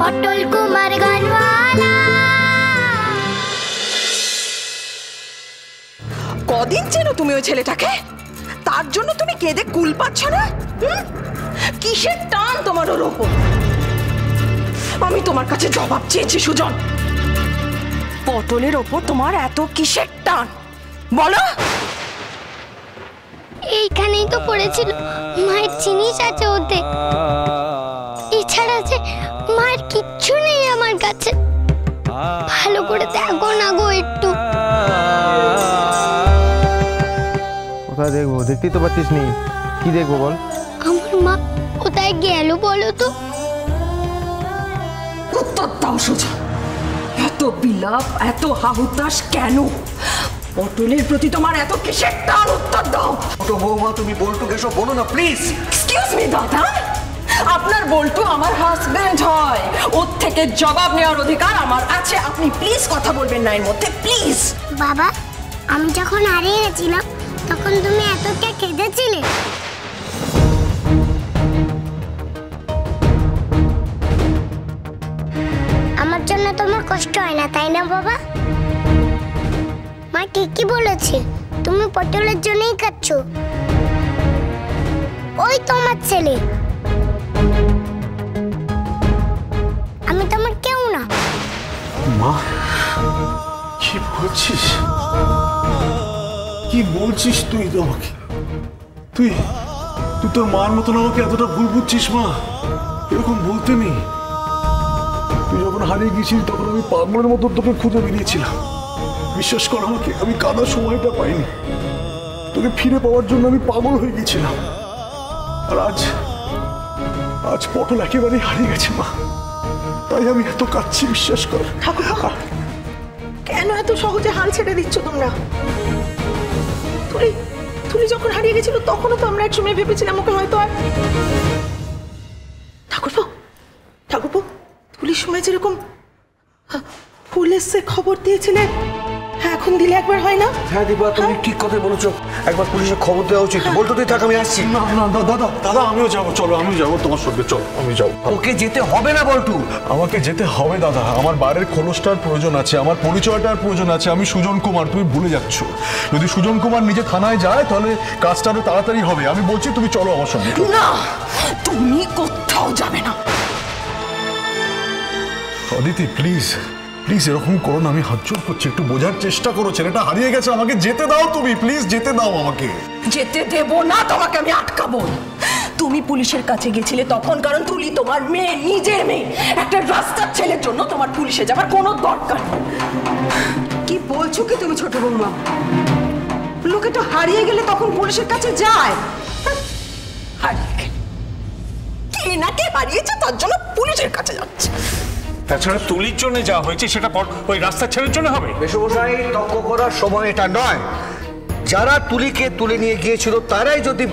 পটল কুমার গানওয়ালা। কদিন চেনো তুমি ওই ছেলেটাকে? তার জন্য তুমি কেঁদে কুল পাচ্ছ না? কিসের টান তোমার ওর ওপর? আমি তোমার কাছে জবাব চেয়েছি সুজন। পটলের ওপর তোমার এত কিসের টান বলো? এইখানেই তো পড়েছিল, মায়ের জিনিস আছে ওতে। এছাড়া যে মায়ের কিচ্ছু নেই আমার কাছে। ভালো করে দেখো না গো একটু। কোথায় দেখবো? দেখতেই তো পাচ্ছিস নি। কি দেখবো বল? আমার মা কোথায় গেল বলো তো? উত্তর দাও সুজন। এত বিলাপ, এত হাহুতাশ কেন? পটলের প্রতি তোমার এত কিসের টান? উত্তর দাও। ছোট বৌমা, তুমি বল্টুকে এসব বলো না প্লিজ। এক্সকিউজ মি দাদা, আপনার বল্টু আমার হাজবেন্ড হয়। ওর থেকে জবাব নেওয়ার অধিকার আমার আছে। আপনি প্লিজ কথা বলবেন না এর মধ্যে, প্লিজ। বাবা, আমি যখন হারিয়ে গেছিলাম তখন তুমি এতটা কেঁদেছিলে। আমার জন্য তোমার কষ্ট হয় না, তাই না বাবা? মা ঠিকই বলেছে, তুমি পটলের জন্যই কাঁদছো। ওই তোমার ছেলে, আমি তোমার কেউ না। মা, কি বলছিস? কি বলছিস তুই আমাকে? তুই তুই তোর মার মতন আমাকে এতটা ভুল বুঝছিস মা? এরকম বলতে নেই। তুই যখন হারিয়ে গেছিস তখন আমি পাগলের মতো তোকে খুঁজে বেরিয়েছিলাম। বিশ্বাস কর আমাকে, আমি কাঁদার সময়টা পাইনি। তোকে ফিরে পাওয়ার জন্য আমি পাগল হয়ে গেছিলাম। আর আজ পটল একেবারেই হারিয়ে গেছে মা, তাই আমি এত কাঁদছি, বিশ্বাস কর। ঠাকুরপো, কেন এত সহজে হাল ছেড়ে দিচ্ছ তোমরা? তুলি যখন হারিয়ে গেছিল তখনও তো আমরা একসময় ভেবেছিলাম ওকে হয়তো আর। ঠাকুরপো, পুলিশ সময় যেরকম ফুল এসে খবর দিয়েছিলে, এখন দিলে একবার হয় না? হ্যাঁ দীপা, তুমি ঠিক কথাই বলেছো। একবার পুলিশের খবর দেওয়া উচিত। বলতো তুই থাক, আমি আসছি। না না দাদা আমিও যাবো। চলো, আমি যাবো তোমার সঙ্গে। চল, আমি যাবো। ওকে যেতে হবে না বল্টু। আমাকে যেতে হবে দাদা। আমার বাইরের খোলসটার প্রয়োজন আছে, আমার পরিচয়টার প্রয়োজন আছে। আমি সুজন কুমার, তুমি ভুলে যাচ্ছ। যদি সুজন কুমার নিজে থানায় যায় তাহলে কাজটা আরো তাড়াতাড়ি হবে। আমি বলছি তুমি চলো আমার সঙ্গে। না, তুমি কোথাও যাবে না। অদিতি প্লিজ প্লিজ এরকম করো না, আমি হাত জোর করছি, একটু বোঝার চেষ্টা করো। ছেলেটা হারিয়ে গেছে, আমাকে যেতে দাও। তুমি প্লিজ যেতে দাও আমাকে। যেতে দেব না তোমাকে, আমি আটকাবো। তুমি পুলিশের কাছে গেছিলে তখন কারণ তুলি তোমার মেয়ে, নিজের মেয়ে। একটা রাস্তার ছেলের জন্য তোমার পুলিশে যাবার কোনো দরকার নেই। কি বলছো কি তুমি ছোট বৌমা? লোকে তো হারিয়ে গেলে তখন পুলিশের কাছে যায়। হারিয়ে গেলে কে না কে হারিয়েছে তার জন্য পুলিশের কাছে যাচ্ছে। তাছাড়া তুলির জন্য যা হয়েছে সেটা ওই রাস্তার ছেলের জন্য হবে? মেশমশাই, তর্ক করার সময় এটা নয়। যারা তুলিকে তুলে নিয়ে গিয়েছিল তারাই যদি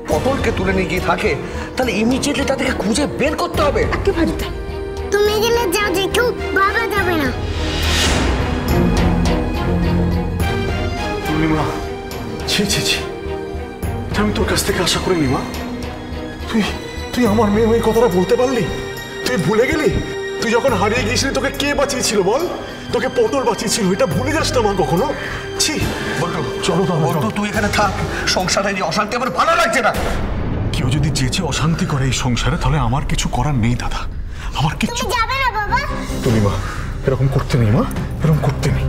পটলকে তুলে নিয়ে গিয়ে থাকে তাহলে ইমিডিয়েটলি তাদেরকে খুঁজে বের করতে হবে। একেবারে তাই। তুমি গেলে যাও, দেখো বাবা যাবে না। পূর্ণিমা, ছি ছি ছি, এটা আমি তোর কাছ থেকে আশা করিনি মা। তুই আমার মেয়ে হয়ে কথাটা বলতে পারলি? তুই ভুলে গেলি? তুই যখন হারিয়ে গিয়েছিলি তোকে কে বাঁচিয়েছিল বল? তোকে পটল বাঁচিয়েছিল, এটা ভুলে যাস না মা কখনো। ছি, বল্টু চলো তো বল্টু, তুই এখানে থাক। সংসারে যে অশান্তি আমার ভালো লাগছে না। কেউ যদি চেঁচে অশান্তি করে এই সংসারে তাহলে আমার কিছু করার নেই দাদা, আমার কিচ্ছু। তুমি যাবে না বাবা? পূর্ণিমা, এরকম করতে নেই মা, এরকম করতে নেই।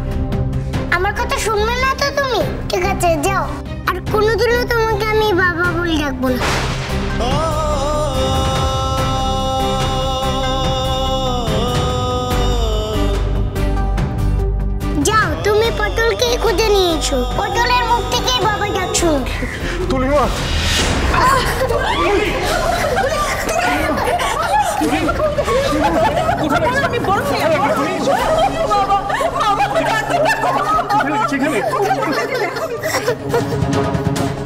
আমার কথা শুনবে না তো তুমি? ঠিক আছে যাও, আর কোনোদিনও তোমাকে আমি বাবা বলে ডাকবো না। যাও, তুমি পটলকে খুঁজে নিয়েছো, পটলের মুখ থেকে বাবা ডাকছো। পূর্ণিমা,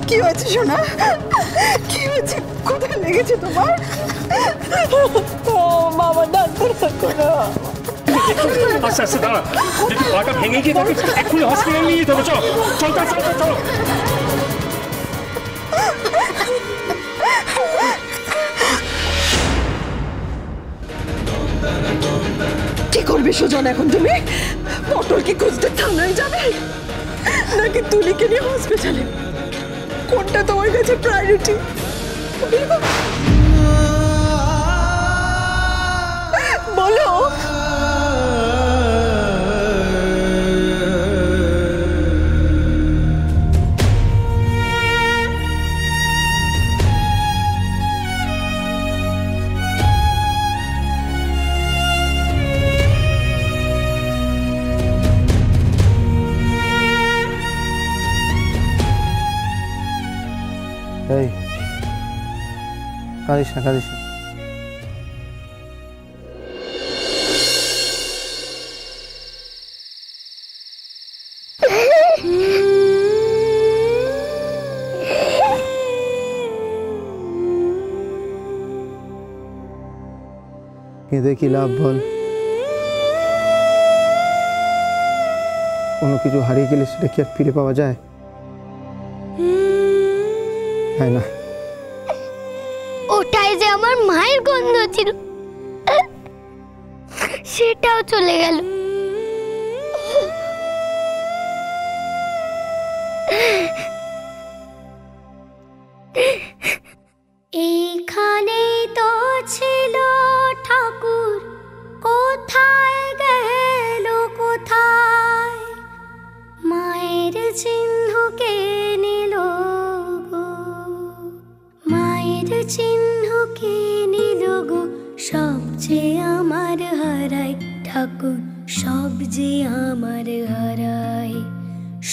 কি হয়েছে সোনা? কি হয়েছে? কোথায় লেগেছে তোমার? ও বাবা, ডাক্তার করো। আস্তে আস্তে দাঁড়া, যদি পাটা ভেঙে গিয়ে থাকে এক্ষুনি হসপিটালে নিয়ে যেতে হবে। চল চল চল চল চল। কি করবে সুজন এখন তুমি? পটলকে খুঁজতে থানায় যাবে নাকি তুলিকে নিয়ে হসপিটালে? কোনটা তোমার কাছে প্রায়োরিটি? বলো। এই কাঁদিস না, কাঁদিস না। কেঁদে কি লাভ বল? কোনো কিছু হারিয়ে গেলে সেটা কি আর ফিরে পাওয়া যায়? হয় না। ওটাই যে আমার মায়ের গন্ধ ছিল, সেটাও চলে গেল। এইখানেই তো ছিল ঠাকুর, কোথায় গেল কোথায়? মায়ের চিহ্ন কে নিল গো, মায়ের চিহ্ন কে নিল গো? সব যে আমার হারায় ঠাকুর, সব যে আমার হারায়,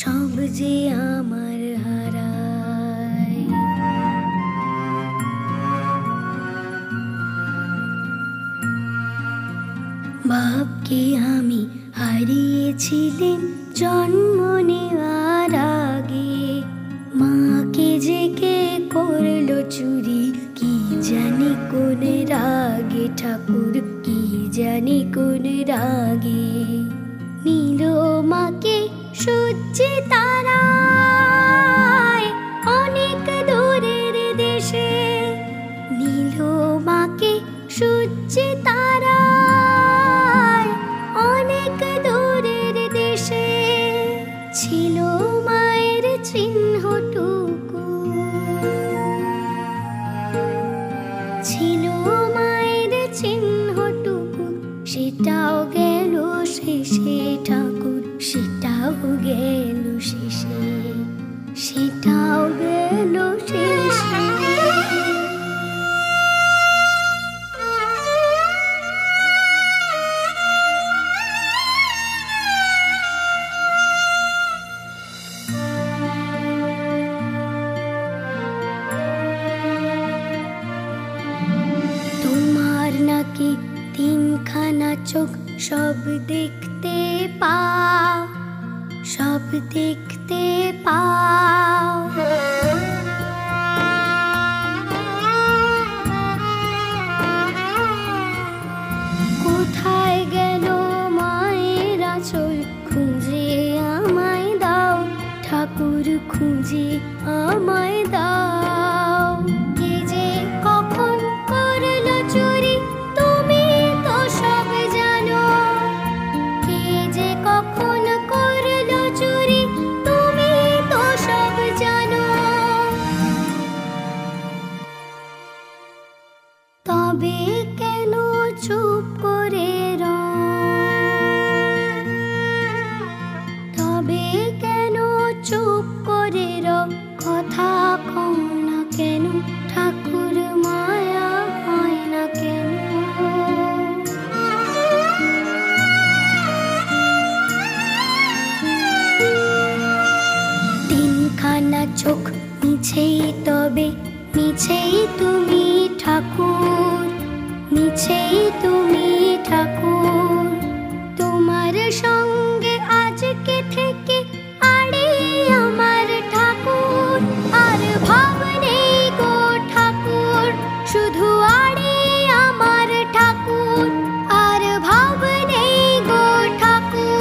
সব যে আমার হারায়। বাপকে আমি হারিয়েছিলাম জন্ম নেওয়ার আগে, মাকে যে কে করলো চুরি কি জানি কোন রাগে ঠাকুর, কি জানি কোন রাগে। নীল মাকে সূর্যে তারায় অনেক দূরের দেশে, নীল মাকে সূর্যে তারায় অনেক দূরের দেশে। ছিল মায়ের চিহ্নটুকু, ছিল মায়ের চিহ্নটুকু, সেটাও গেল শেষে ঠাকুর, সেটাও গেল শেষে, সেটাও গেল শেষে। তোমার নাকি তিনখানা চোখ, সব দেখতে পাও, সব দেখতে পাও। কোথায় গেল মায়ের আঁচল, খুঁজে আমায় দাও ঠাকুর, খুঁজে আমায় দাও। কে যে কখন করলো চুরি তুমি তো সব জানো, কে যে কখন করলো চুরি তুমি তো সব জানো। তবে কেন চুপ করে তবে কেন চুপ করে কথা কও না কেন ঠাকুর, মায়া হয় না কেন? তিনখানা চোখ মিছেই, তবে মিছেই তুমি ঠাকুর, মিছেই তুমি ঠাকুর। তোমার সঙ্গে আজকে থেকে আড়ে আমার ঠাকুর, আর ভাব নেই গো ঠাকুর, শুধু আড়ে আমার ঠাকুর, আর ভাব নেই গো ঠাকুর।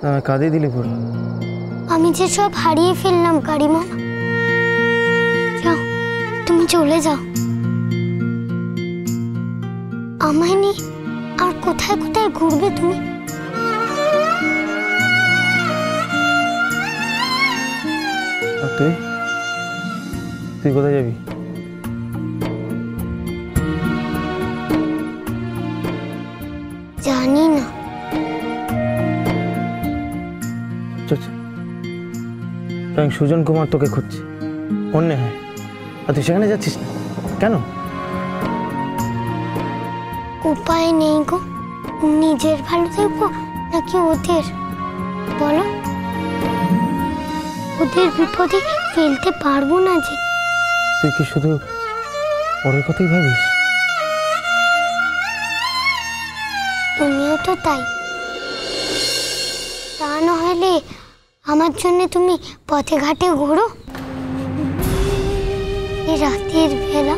আমায় কাঁদে দিলে পুরো। আমি যে সব হারিয়ে ফেললাম কারিমা। যাও, তুমি চলে যাও। আমায় নিয়ে আর কোথায় কোথায় ঘুরবে তুমি? আর তুই তুই কোথায় যাবি? জানি না। সুজন কুমার তোকে খুঁজছে, অন্য হয়, আর তুই সেখানে যাচ্ছিস না কেন? উপায় নেই গো, নিজের ভালো দেখবো নাকি ওদের? বলো, ওদের বিপদে ফেলতে পারবো না যে। তুই কি শুধু পরের কথাই ভাবিস? তুমিও তো তাই। তা না হলে আমার জন্য তুমি পথে ঘাটে ঘোরো এই রাতের বেলা।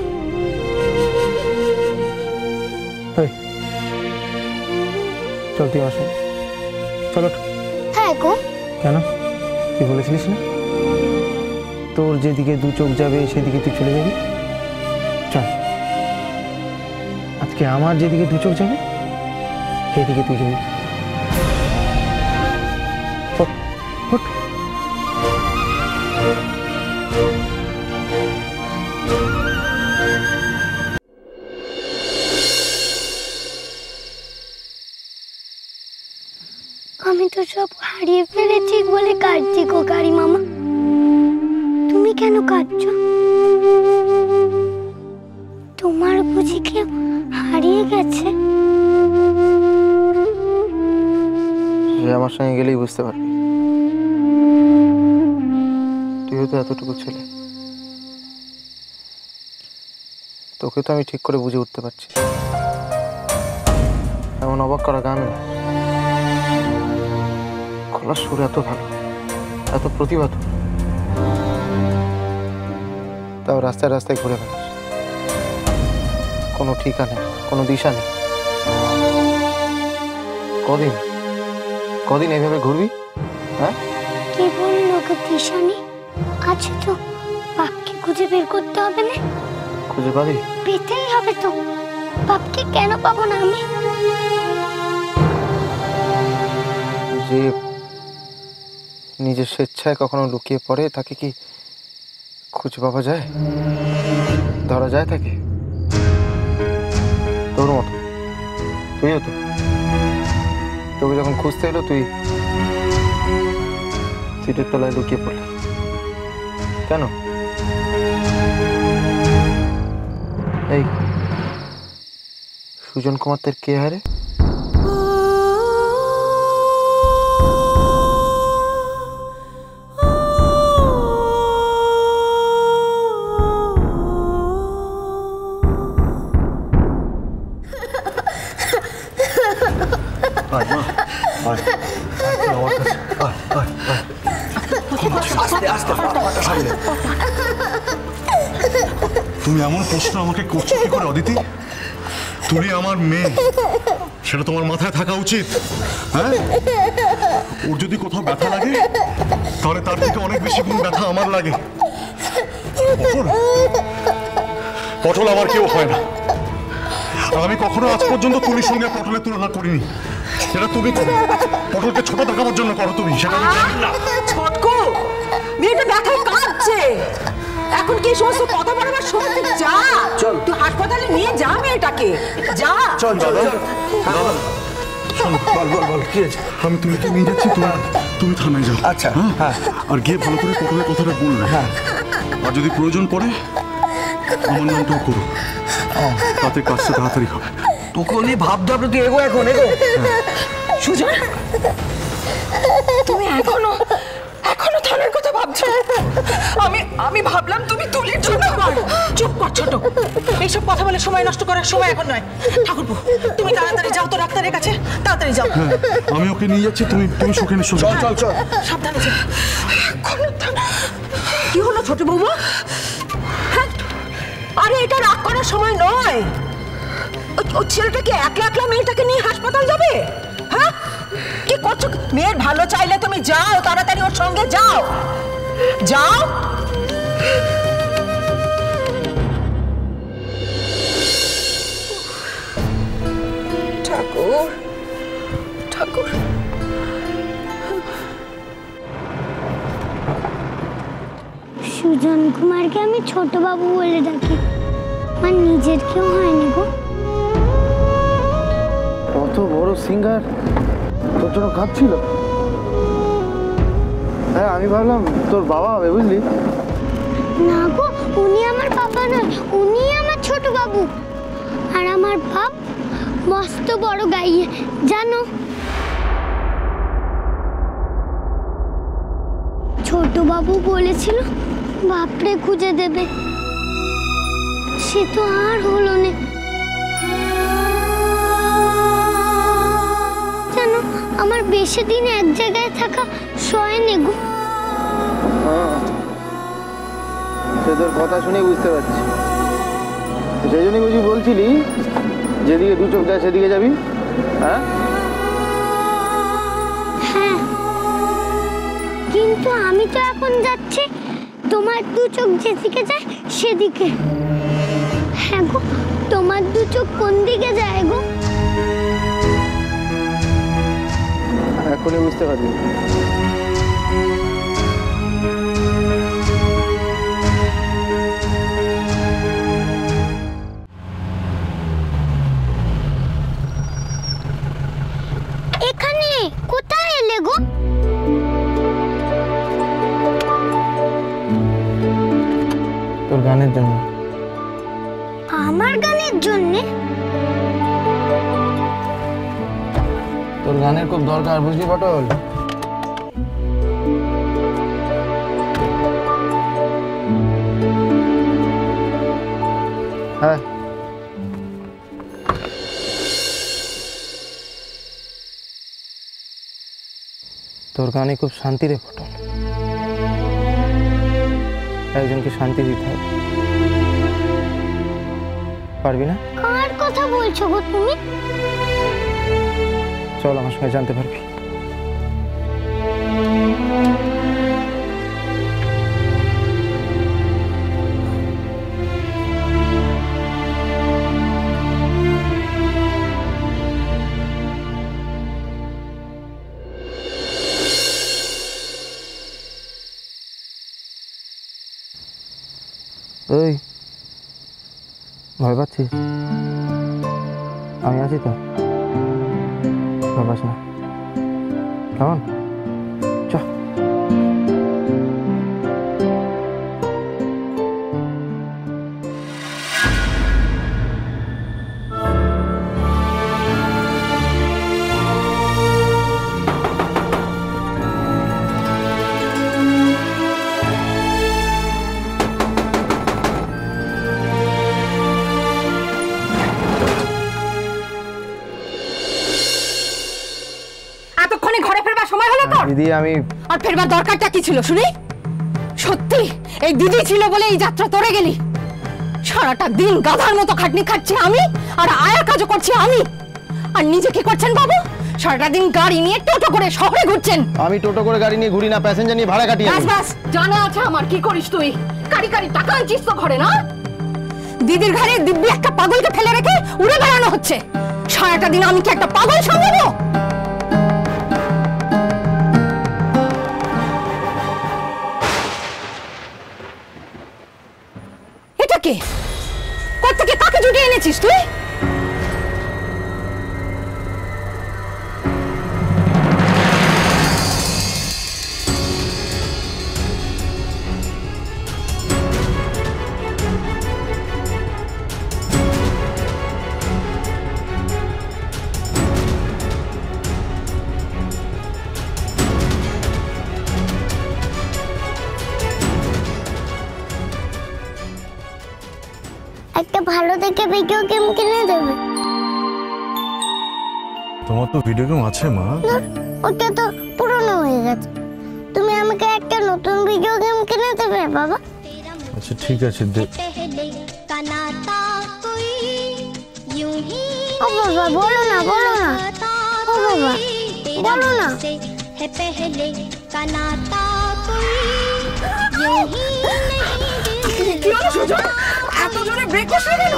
চল তুই আসো, চলো। হ্যাঁ গো। কেন? তুই বলেছিলিস না তোর যেদিকে দু চোখ যাবে সেদিকে তুই চলে যাবি? চল, আজকে আমার যেদিকে দু চোখ যাবে সেদিকে তুই যাবি। আমি তো সব হারিয়ে ফেলেছি বলে কাঁদছি গো কারি মামা। তুমি কেন কাঁদছো? তোমার বুঝি কেউ হারিয়ে গেছে? আমার সঙ্গে গেলেই বুঝতে পারবি। তুইও তো এতটুকু ছেলে, তোকে তো আমি ঠিক করে বুঝে উঠতে পারছি। এমন অবাক করা গান না, গলার সুর এত ভালো, এত প্রতিভা, তাও রাস্তায় রাস্তায় ঘুরে বেড়াস, কোনো ঠিকানা, কোনো দিশা নেই। কদিন কদিন এইভাবে ঘুরবি? হ্যাঁ, কে বললো ওকে দিশা নেই? আছে তো, বাপকে খুঁজে বের করতে হবে না? খুঁজে পাবি? পেতেই হবে তো। বাপকে কেন পাবো না আমি? যে নিজের স্বেচ্ছায় কখনো লুকিয়ে পড়ে তাকে কি খুঁজে পাওয়া যায়, ধরা যায় তাকে? তোর মতো তুইও তো, তোকে যখন খুঁজতে এলো তুই সিটের তলায় লুকিয়ে পড়লি কেন? এই সুজন কুমার তোর কে হারে? তুমি এমন প্রশ্ন আমাকে করছো কি করে অদিতি? তুমি আমার মেয়ে, সেটা তোমার মাথায় থাকা উচিত। হ্যাঁ, ওর যদি কোথাও ব্যথা লাগে তাহলে তার থেকে অনেক বেশি গুণ ব্যথা আমার লাগে। পটল আমার কেউ হয় না, আর আমি কখনো আজ পর্যন্ত তুলির সঙ্গে পটলের তুলনা করিনি। সেটা তুমি করো, পটলকে ছোট দেখাবার জন্য করো তুমি, সেটা আমি জানি না। ছোটকু, মেয়েটা ব্যথায় কাঁদছে, এখন কি সমস্ত কথা বলবার সময়? যা, চল, তুই হাসপাতালে নিয়ে যা মেয়েটাকে, যা। চল দাদা, দাদা শোনো, বল কি আছে? আমি তুলিকে নিয়ে যাচ্ছি, তুমি থানায় যাও। আচ্ছা, হ্যাঁ, আর গিয়ে ভালো করে পটলের কথাটা বলবে। হ্যাঁ, আর যদি প্রয়োজন পড়ে আমার নামটাও করো, তাতে কাজটা তাড়াতাড়ি হবে। তোকে নিয়ে ভাবতে হবে, তুই এগো, এখন এগো। সুজন, তুমি এখনো থানার কথা ভাবছো? আমি ভাবলাম তুমি তুলির জন্য। চুপ কর ছোট, এইসব কথা বলে সময় নষ্ট করার সময় এখন নয়। ঠাকুরপো, তুমি তাড়াতাড়ি যাও তো ডাক্তারের কাছে, তাড়াতাড়ি যাও। আমি ওকে নিয়ে যাচ্ছি, তুমি সুখে নিশ্চয়। চল চল, সাবধানে যাও। কি হলো ছোট বৌমা? হ্যাঁ, আরে এটা রাগ করার সময় নয়। ও ছেলেটাকে একলা একলা মেয়েটাকে নিয়ে হাসপাতাল যাবে? হ্যাঁ, কি করছো? মেয়ের ভালো চাইলে তুমি যাও, তাড়াতাড়ি ওর সঙ্গে যাও, যাও। ঠাকুর ঠাকুর, সুজন কুমারকে আমি ছোট বাবু বলে ডাকি, আমার নিজের কেউ হয়নি গো। কত বড় সিঙ্গার তোর জন্য কাঁদছিল। হ্যাঁ আমি ভাবলাম তোর বাবা হবে, বুঝলি? না গো, উনি আমার বাবা নয়, উনি আমার ছোট বাবু। আর আমার বাপ মস্ত বড় গাইয়ে, জানো? ছোট বাবু বলেছিল বাপরে খুঁজে দেবে, সে তো আর হলো না। জানো, আমার বেশি দিন এক জায়গায় থাকা সয় নে গো। সে তোর কথা শুনে বুঝতে পারছি, সেই জন্যই বুঝি বলছিলি যেদিকে দু চোখ যায় সেদিকে যাবি। হ্যাঁ হ্যাঁ, কিন্তু আমি তো এখন যাচ্ছি তোমার দু চোখ যেদিকে যায় সেদিকে। হ্যাঁ গো, তোমার দু চোখ কোন দিকে যায় গো? এখনই বুঝতে পারবি। এখানে কোথায় এলে গো? তোর গানের জন্য। আমার গানের জন্য? তোর গানের খুব দরকার, বুঝলি পটল? হ্যাঁ তোর গানে খুব শান্তি রে পটল, একজনকে শান্তি দিতে হবে, পারবি না? কার কথা বলছো গো তুমি? চল আমার সঙ্গে, জানতে পারবি। ওই ভয় পাচ্ছিস? আমি আছি তো, ভয় পাস না, কেমন? চ। ঘরে ফেরবার সময় হলো তোর? দিদি আমি আর ফেরবার দরকারটা কি ছিল শুনি? সত্যি এই দিদি ছিল বলে এই যাত্রা তোরে গেলি? সারাটা দিন গাধার মতো খাটনি খাচ্ছি আমি, আর আয়ার কাজও করছি আমি। আর নিজে কি করছেন বাবু? সারাটা দিন গাড়ি নিয়ে টোটো করে শহরে ঘুরছেন। আমি টোটো করে গাড়ি নিয়ে ঘুরি না, প্যাসেঞ্জার নিয়ে ভাড়া কাটি। বাস বাস, জানা আছে আমার কি করিস তুই। কারি কারি টাকা আনছিস তো ঘরে, না? দিদির ঘরে দিব্যি একটা পাগলকে ফেলে রেখে উড়ে বেড়ানো হচ্ছে। সারাটা দিন আমি কি একটা পাগল সামলাবো? কে? কোত্থেকে কাকে জুটিয়ে এনেছিস তুই? একটা ভালো দেখে ভিডিও গেম কিনে দেবে। তোমার তো ভিডিও গেম আছে মা। ওটা তো পুরনো হয়ে গেছে, তুমি আমাকে একটা নতুন ভিডিও গেম কিনে দেবে বাবা? আচ্ছা ঠিক আছে, দে। ও বাবা, বলো না বলো না। ও বাবা, বলো না है पहले का नाता कोई यूं ही नहीं কি হলো সুজন? এত জোরে ব্রেক করছিস কেন?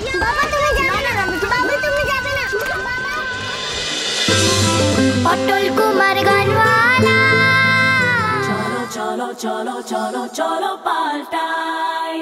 পটল বাবা তুমি যাবে না বাবা তুমি যাবে না পটল কুমার গানওয়ালা চলো চলো চলো চলো চলো পাল্টাই